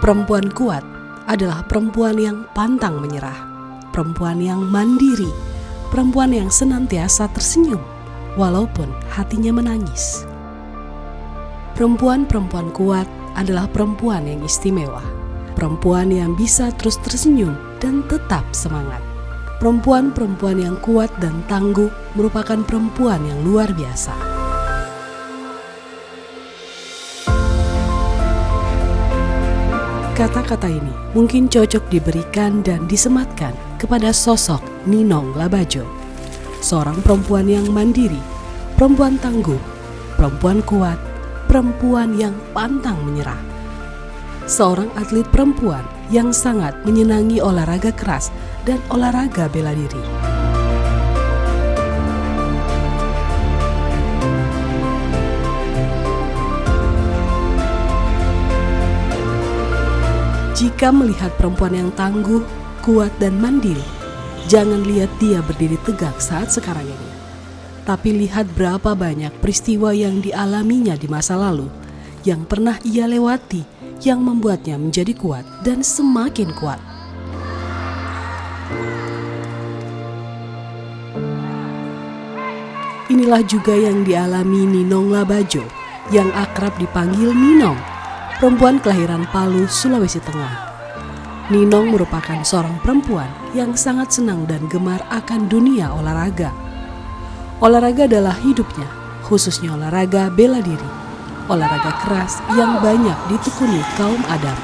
Perempuan kuat adalah perempuan yang pantang menyerah, perempuan yang mandiri, perempuan yang senantiasa tersenyum walaupun hatinya menangis. Perempuan-perempuan kuat adalah perempuan yang istimewa, perempuan yang bisa terus tersenyum dan tetap semangat. Perempuan-perempuan yang kuat dan tangguh merupakan perempuan yang luar biasa. Kata-kata ini mungkin cocok diberikan dan disematkan kepada sosok Ninong Labajo, seorang perempuan yang mandiri, perempuan tangguh, perempuan kuat, perempuan yang pantang menyerah. Seorang atlet perempuan yang sangat menyenangi olahraga keras dan olahraga bela diri. Jika melihat perempuan yang tangguh, kuat, dan mandiri, jangan lihat dia berdiri tegak saat sekarang ini. Tapi lihat berapa banyak peristiwa yang dialaminya di masa lalu, yang pernah ia lewati, yang membuatnya menjadi kuat dan semakin kuat. Inilah juga yang dialami Ninong Labajo, yang akrab dipanggil Ninong, perempuan kelahiran Palu, Sulawesi Tengah. Ninong merupakan seorang perempuan yang sangat senang dan gemar akan dunia olahraga. Olahraga adalah hidupnya, khususnya olahraga bela diri, olahraga keras yang banyak ditekuni kaum Adam.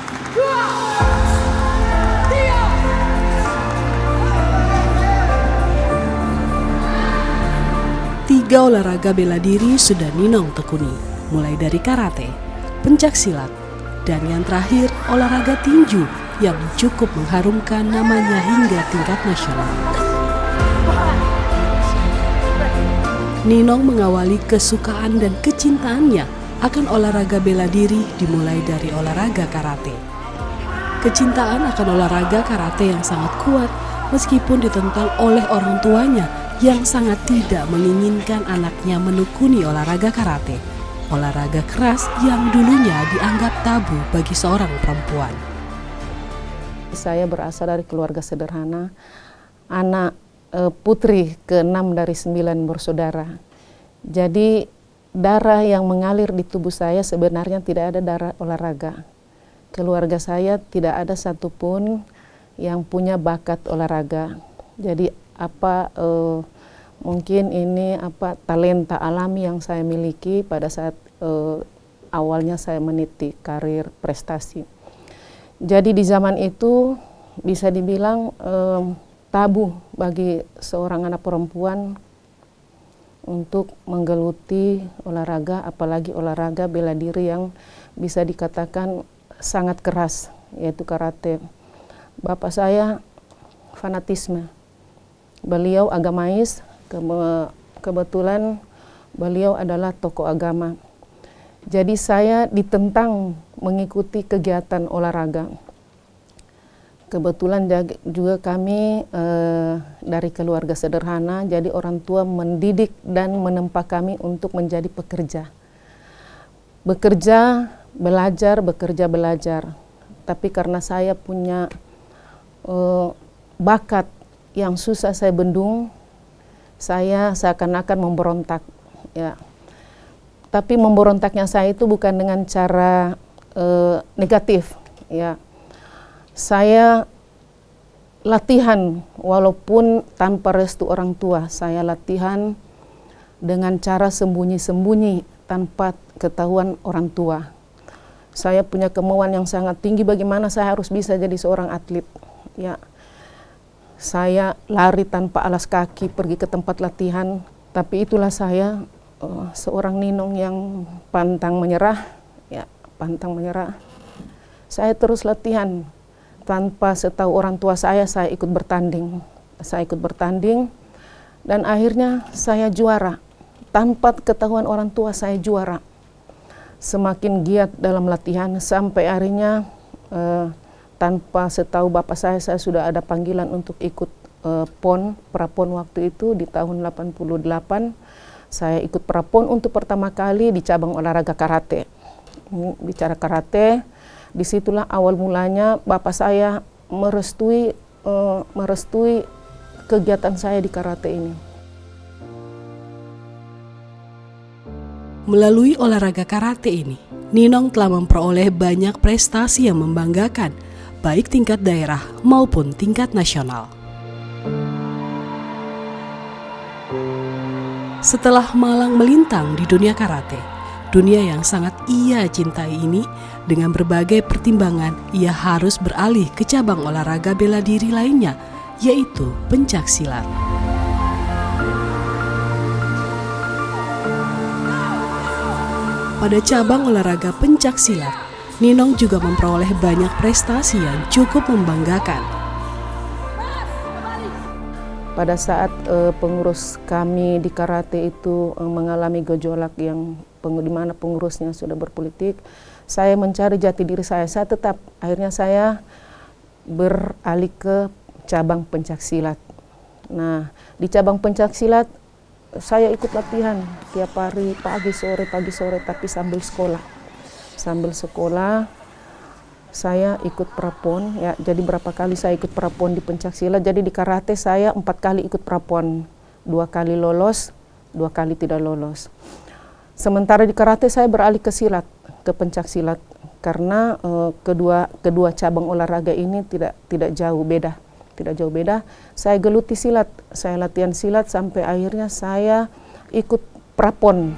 Tiga olahraga bela diri sudah Ninong tekuni, mulai dari karate, pencaksilat, dan yang terakhir olahraga tinju yang cukup mengharumkan namanya hingga tingkat nasional. Ninong mengawali kesukaan dan kecintaannya akan olahraga bela diri dimulai dari olahraga karate. Kecintaan akan olahraga karate yang sangat kuat meskipun ditentang oleh orang tuanya yang sangat tidak menginginkan anaknya menekuni olahraga karate. Olahraga keras yang dulunya dianggap tabu bagi seorang perempuan. Saya berasal dari keluarga sederhana, anak putri ke-6 dari 9 bersaudara. Jadi darah yang mengalir di tubuh saya sebenarnya tidak ada darah olahraga. Keluarga saya tidak ada satupun yang punya bakat olahraga. Jadi mungkin ini talenta alami yang saya miliki pada saat awalnya saya meniti karir prestasi. Jadi di zaman itu bisa dibilang tabu bagi seorang anak perempuan untuk menggeluti olahraga, apalagi olahraga bela diri yang bisa dikatakan sangat keras, yaitu karate. Bapak saya fanatisme, beliau agamais. Kebetulan beliau adalah tokoh agama. Jadi saya ditentang mengikuti kegiatan olahraga. Kebetulan juga kami dari keluarga sederhana, jadi orang tua mendidik dan menempa kami untuk menjadi pekerja. Bekerja, belajar. Tapi karena saya punya bakat yang susah saya bendung, saya seakan-akan memberontak, ya. Tapi memberontaknya saya itu bukan dengan cara negatif, ya. Saya latihan walaupun tanpa restu orang tua. Saya latihan dengan cara sembunyi-sembunyi tanpa ketahuan orang tua. Saya punya kemauan yang sangat tinggi bagaimana saya harus bisa jadi seorang atlet, ya. Saya lari tanpa alas kaki pergi ke tempat latihan, tapi itulah saya seorang Ninong yang pantang menyerah, ya, pantang menyerah. Saya terus latihan tanpa setahu orang tua saya ikut bertanding. Saya ikut bertanding dan akhirnya saya juara. Tanpa ketahuan orang tua saya juara. Semakin giat dalam latihan sampai akhirnya tanpa setahu bapak saya sudah ada panggilan untuk ikut prapon waktu itu di tahun 88. Saya ikut prapon untuk pertama kali di cabang olahraga karate. Bicara karate, Disitulah awal mulanya bapak saya merestui kegiatan saya di karate ini. Melalui olahraga karate ini, Ninong telah memperoleh banyak prestasi yang membanggakan, baik tingkat daerah maupun tingkat nasional. Setelah malang melintang di dunia karate, dunia yang sangat ia cintai ini, dengan berbagai pertimbangan ia harus beralih ke cabang olahraga bela diri lainnya, yaitu pencaksilat. Pada cabang olahraga pencaksilat, Ninong juga memperoleh banyak prestasi yang cukup membanggakan. Pada saat pengurus kami di karate itu mengalami gejolak yang di mana pengurusnya sudah berpolitik, saya mencari jati diri saya. Akhirnya saya beralih ke cabang pencaksilat. Nah, di cabang pencaksilat saya ikut latihan tiap hari pagi sore, tapi sambil sekolah. Sambil sekolah saya ikut prapon ya. Jadi berapa kali saya ikut prapon di pencaksilat. Jadi di karate saya 4 kali ikut prapon. 2 kali lolos, 2 kali tidak lolos. Sementara di karate saya beralih ke silat, ke pencaksilat karena kedua cabang olahraga ini tidak jauh beda. Tidak jauh beda. Saya geluti silat, saya latihan silat sampai akhirnya saya ikut prapon.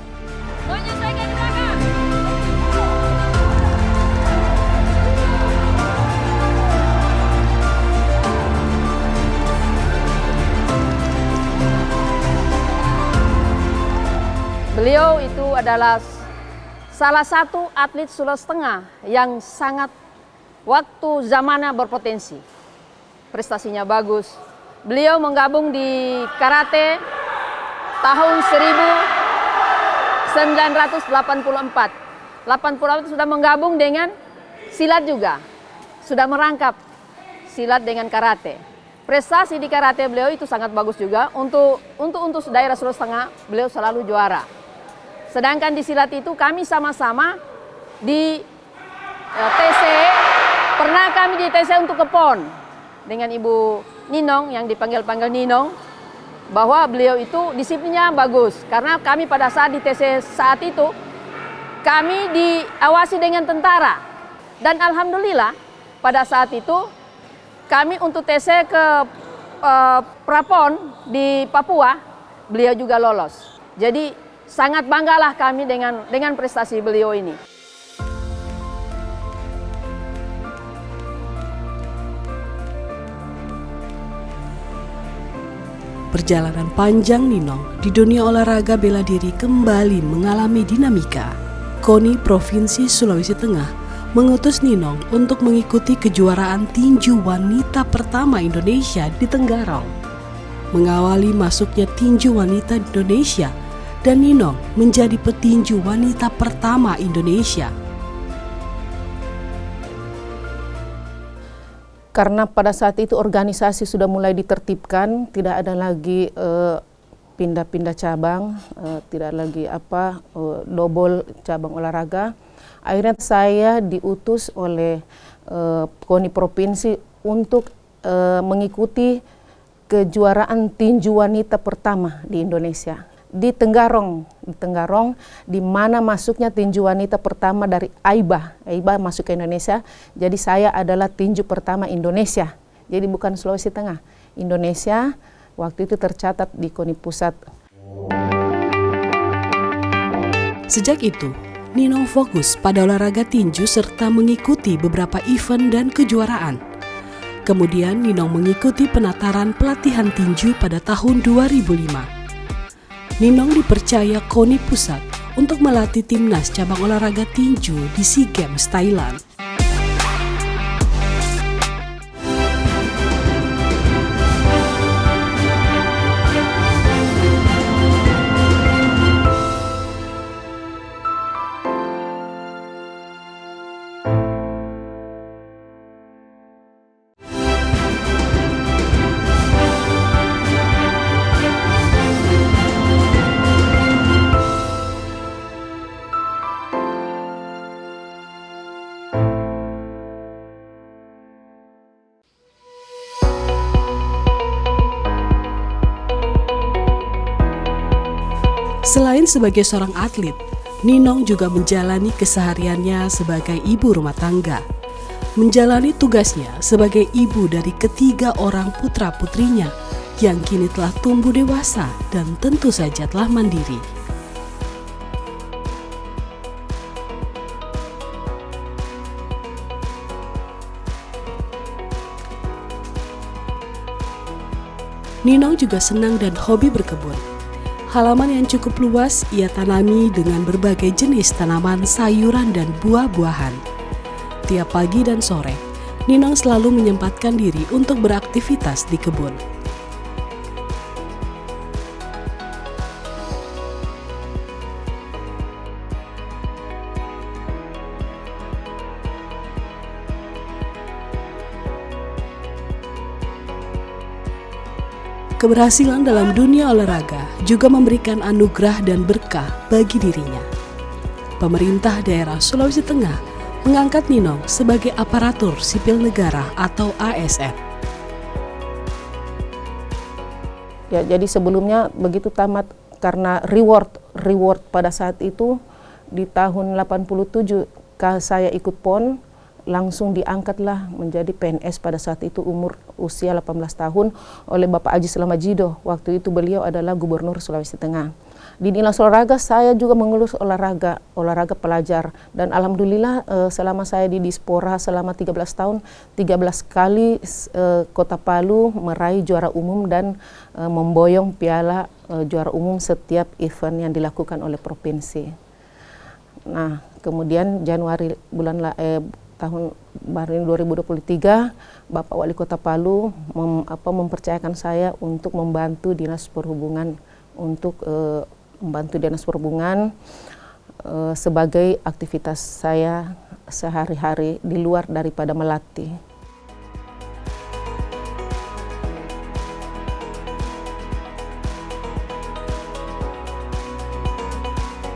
Beliau itu adalah salah satu atlet Sulawesi Tengah yang sangat waktu zamannya berpotensi. Prestasinya bagus. Beliau menggabung di karate tahun 1984. 84 sudah menggabung dengan silat juga. Sudah merangkap silat dengan karate. Prestasi di karate beliau itu sangat bagus juga. Untuk daerah Sulawesi Tengah, beliau selalu juara. Sedangkan di silat itu kami sama-sama di TC, pernah kami di TC untuk ke PON dengan Ibu Ninong yang dipanggil Ninong, bahwa beliau itu disiplinnya bagus. Karena kami pada saat di TC saat itu, kami diawasi dengan tentara. Dan alhamdulillah pada saat itu kami untuk TC ke Prapon di Papua, beliau juga lolos. Jadi sangat banggalah kami dengan prestasi beliau ini. Perjalanan panjang Ninong di dunia olahraga bela diri kembali mengalami dinamika. KONI Provinsi Sulawesi Tengah mengutus Ninong untuk mengikuti kejuaraan tinju wanita pertama Indonesia di Tenggarong. Mengawali masuknya tinju wanita Indonesia, dan Ninong menjadi petinju wanita pertama Indonesia. Karena pada saat itu organisasi sudah mulai ditertibkan, tidak ada lagi pindah-pindah cabang, tidak lagi double cabang olahraga. Akhirnya saya diutus oleh KONI Provinsi untuk mengikuti kejuaraan tinju wanita pertama di Indonesia. Di Tenggarong, di mana masuknya tinju wanita pertama dari AIBA masuk ke Indonesia. Jadi saya adalah tinju pertama Indonesia. Jadi bukan Sulawesi Tengah, Indonesia. Waktu itu tercatat di KONI Pusat. Sejak itu, Ninong fokus pada olahraga tinju serta mengikuti beberapa event dan kejuaraan. Kemudian Ninong mengikuti penataran pelatihan tinju pada tahun 2005. Ninong dipercaya KONI Pusat untuk melatih timnas cabang olahraga tinju di SEA Games Thailand. Selain sebagai seorang atlet, Ninong juga menjalani kesehariannya sebagai ibu rumah tangga. Menjalani tugasnya sebagai ibu dari ketiga orang putra-putrinya yang kini telah tumbuh dewasa dan tentu saja telah mandiri. Ninong juga senang dan hobi berkebun. Halaman yang cukup luas ia tanami dengan berbagai jenis tanaman, sayuran, dan buah-buahan. Tiap pagi dan sore, Ninong selalu menyempatkan diri untuk beraktivitas di kebun. Keberhasilan dalam dunia olahraga juga memberikan anugerah dan berkah bagi dirinya. Pemerintah daerah Sulawesi Tengah mengangkat Ninong sebagai aparatur sipil negara atau ASN. Ya, jadi sebelumnya begitu tamat karena reward pada saat itu di tahun 87 saya ikut PON, langsung diangkatlah menjadi PNS pada saat itu usia 18 tahun oleh Bapak Aji Slamajido. Waktu itu beliau adalah Gubernur Sulawesi Tengah. Di dinas olahraga saya juga mengurus olahraga pelajar, dan alhamdulillah selama saya di Dispora selama 13 tahun, 13 kali Kota Palu meraih juara umum dan memboyong piala juara umum setiap event yang dilakukan oleh provinsi. Nah, kemudian Januari tahun baru 2023, Bapak Wali Kota Palu mempercayakan saya untuk membantu Dinas Perhubungan sebagai aktivitas saya sehari-hari di luar daripada melatih.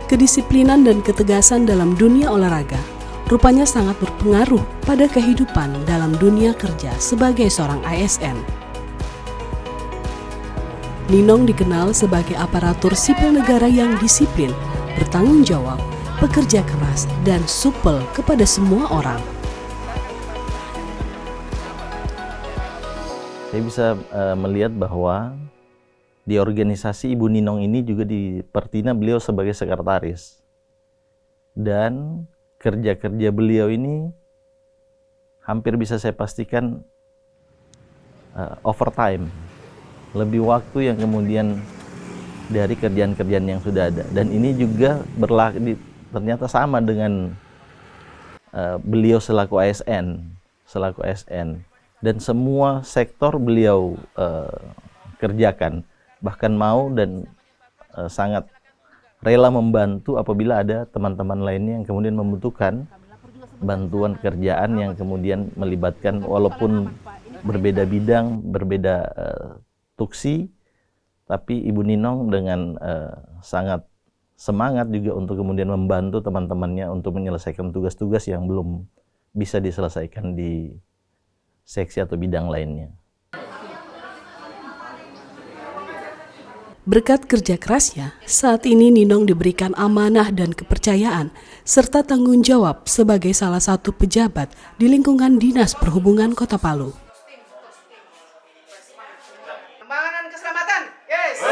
Kedisiplinan dan ketegasan dalam dunia olahraga rupanya sangat berpengaruh pada kehidupan dalam dunia kerja sebagai seorang ASN. Ninong dikenal sebagai aparatur sipil negara yang disiplin, bertanggung jawab, pekerja keras, dan supel kepada semua orang. Saya bisa melihat bahwa di organisasi Ibu Ninong ini juga di Pertina beliau sebagai sekretaris. Dan kerja-kerja beliau ini hampir bisa saya pastikan overtime, lebih waktu yang kemudian dari kerjaan-kerjaan yang sudah ada. Dan ini juga ternyata sama dengan beliau selaku ASN, dan semua sektor beliau kerjakan, bahkan mau dan sangat rela membantu apabila ada teman-teman lainnya yang kemudian membutuhkan bantuan kerjaan yang kemudian melibatkan walaupun berbeda bidang, berbeda tuksi, tapi Ibu Ninong dengan sangat semangat juga untuk kemudian membantu teman-temannya untuk menyelesaikan tugas-tugas yang belum bisa diselesaikan di seksi atau bidang lainnya. Berkat kerja kerasnya, saat ini Ninong diberikan amanah dan kepercayaan serta tanggung jawab sebagai salah satu pejabat di lingkungan Dinas Perhubungan Kota Palu. Pembangunan keselamatan, yes.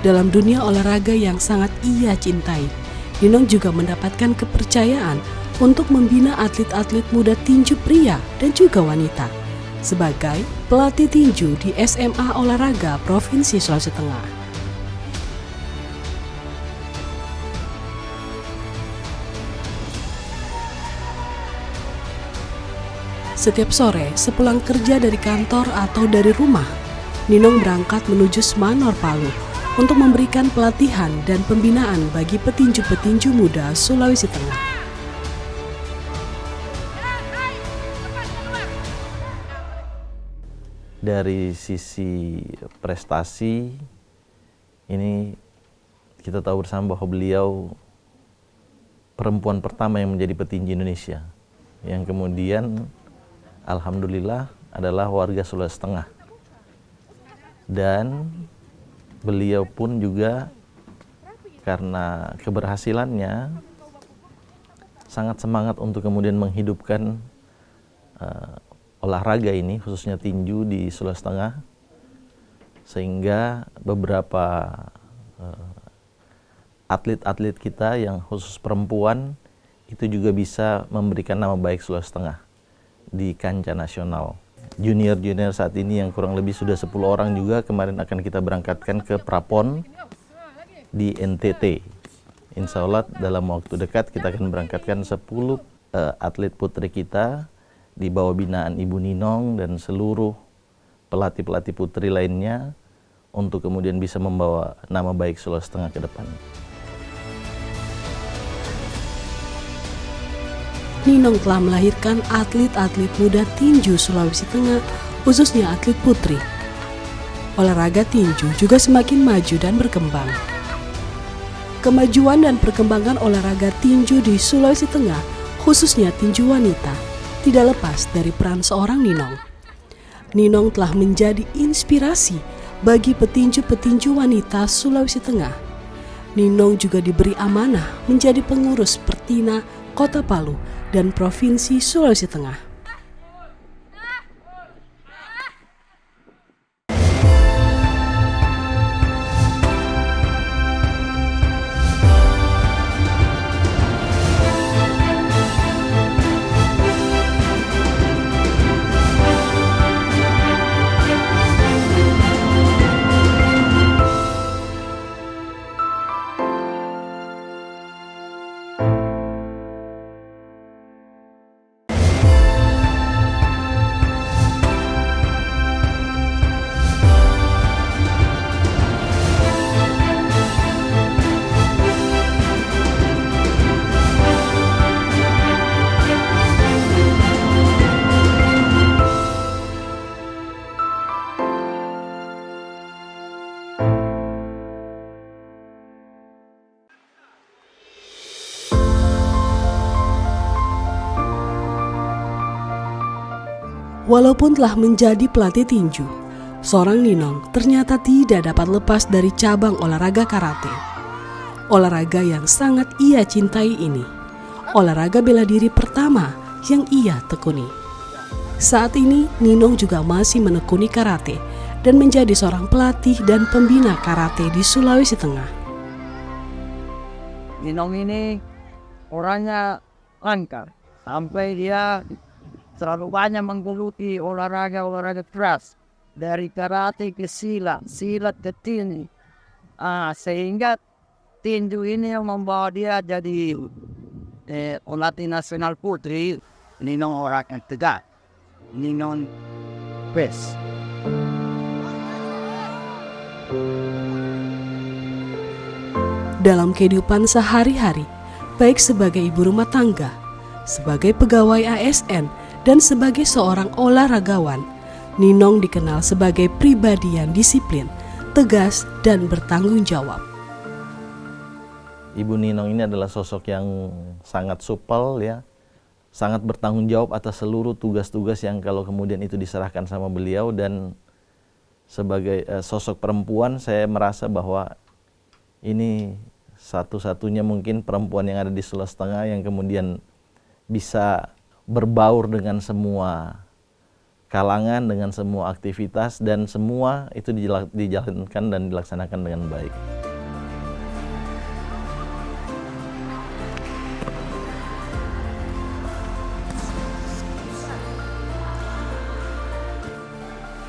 dalam dunia olahraga yang sangat ia cintai, Ninong juga mendapatkan kepercayaan untuk membina atlet-atlet muda tinju pria dan juga wanita sebagai pelatih tinju di SMA Olahraga Provinsi Sulawesi Tengah. Setiap sore sepulang kerja dari kantor atau dari rumah, Ninong berangkat menuju Semanor Palu untuk memberikan pelatihan dan pembinaan bagi petinju-petinju muda Sulawesi Tengah. Dari sisi prestasi, ini kita tahu bersama bahwa beliau perempuan pertama yang menjadi petinju Indonesia, yang kemudian alhamdulillah adalah warga Sulawesi Tengah. Dan beliau pun juga karena keberhasilannya sangat semangat untuk kemudian menghidupkan olahraga ini, khususnya tinju di Sulawesi Tengah, sehingga beberapa atlet-atlet kita yang khusus perempuan itu juga bisa memberikan nama baik Sulawesi Tengah di kancah nasional. Junior-junior saat ini yang kurang lebih sudah 10 orang juga kemarin akan kita berangkatkan ke Prapon di NTT. Insya Allah dalam waktu dekat kita akan berangkatkan 10 atlet putri kita di bawah binaan Ibu Ninong dan seluruh pelatih-pelatih putri lainnya untuk kemudian bisa membawa nama baik Sulawesi Tengah ke depan. Ninong telah melahirkan atlet-atlet muda tinju Sulawesi Tengah, khususnya atlet putri. Olahraga tinju juga semakin maju dan berkembang. Kemajuan dan perkembangan olahraga tinju di Sulawesi Tengah, khususnya tinju wanita, tidak lepas dari peran seorang Ninong. Ninong telah menjadi inspirasi bagi petinju-petinju wanita Sulawesi Tengah. Ninong juga diberi amanah menjadi pengurus Pertina Kota Palu dan Provinsi Sulawesi Tengah. Walaupun telah menjadi pelatih tinju, seorang Ninong ternyata tidak dapat lepas dari cabang olahraga karate. Olahraga yang sangat ia cintai ini, olahraga bela diri pertama yang ia tekuni. Saat ini, Ninong juga masih menekuni karate dan menjadi seorang pelatih dan pembina karate di Sulawesi Tengah. Ninong ini orangnya langka, sampai dia terlalu banyak menggeluti olahraga keras, dari karate ke silat ke tinju, sehingga tinju ini yang membawa dia jadi pelatih nasional putri. Ninong orang yang tegas, Ninong best. Dalam kehidupan sehari-hari, baik sebagai ibu rumah tangga, sebagai pegawai ASN, dan sebagai seorang olahragawan, Ninong dikenal sebagai pribadi yang disiplin, tegas, dan bertanggung jawab. Ibu Ninong ini adalah sosok yang sangat supel, ya, sangat bertanggung jawab atas seluruh tugas-tugas yang kalau kemudian itu diserahkan sama beliau. Dan sebagai sosok perempuan, saya merasa bahwa ini satu-satunya mungkin perempuan yang ada di Sulawesi Tengah yang kemudian bisa berbaur dengan semua kalangan, dengan semua aktivitas, dan semua itu dijalankan dan dilaksanakan dengan baik.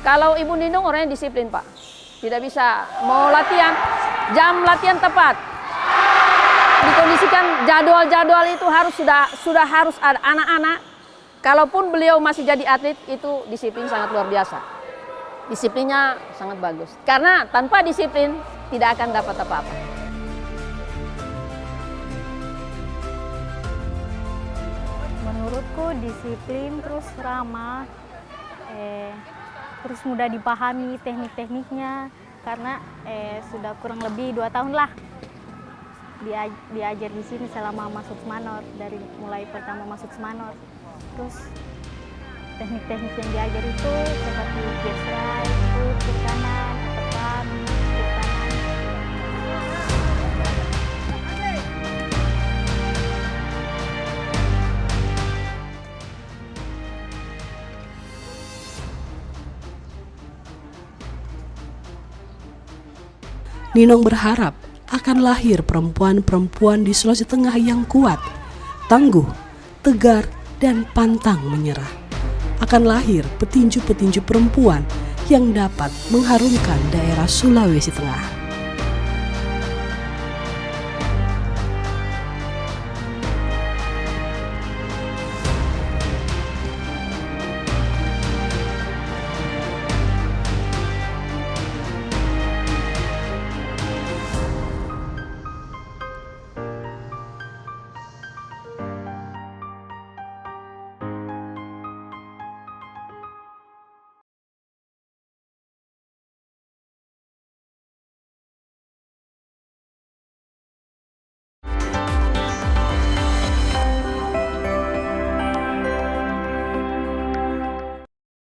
Kalau Ibu Ninong orangnya disiplin, Pak. Tidak bisa mau latihan, jam latihan tepat. Dikondisikan jadwal-jadwal itu sudah harus ada anak-anak. Kalaupun beliau masih jadi atlet, itu disiplin sangat luar biasa. Disiplinnya sangat bagus. Karena tanpa disiplin tidak akan dapat apa-apa. Menurutku disiplin, terus ramah, terus mudah dipahami teknik-tekniknya. Karena sudah kurang lebih 2 tahun lah diajar di sini selama masuk Semanor, dari mulai pertama masuk Semanor. Terus teknik-teknik yang diajar itu seperti gesrai, kiri kanan, tekan, kiri kanan. Ninong berharap akan lahir perempuan-perempuan di Sulawesi Tengah yang kuat, tangguh, tegar, dan pantang menyerah. Akan lahir petinju-petinju perempuan yang dapat mengharumkan daerah Sulawesi Tengah.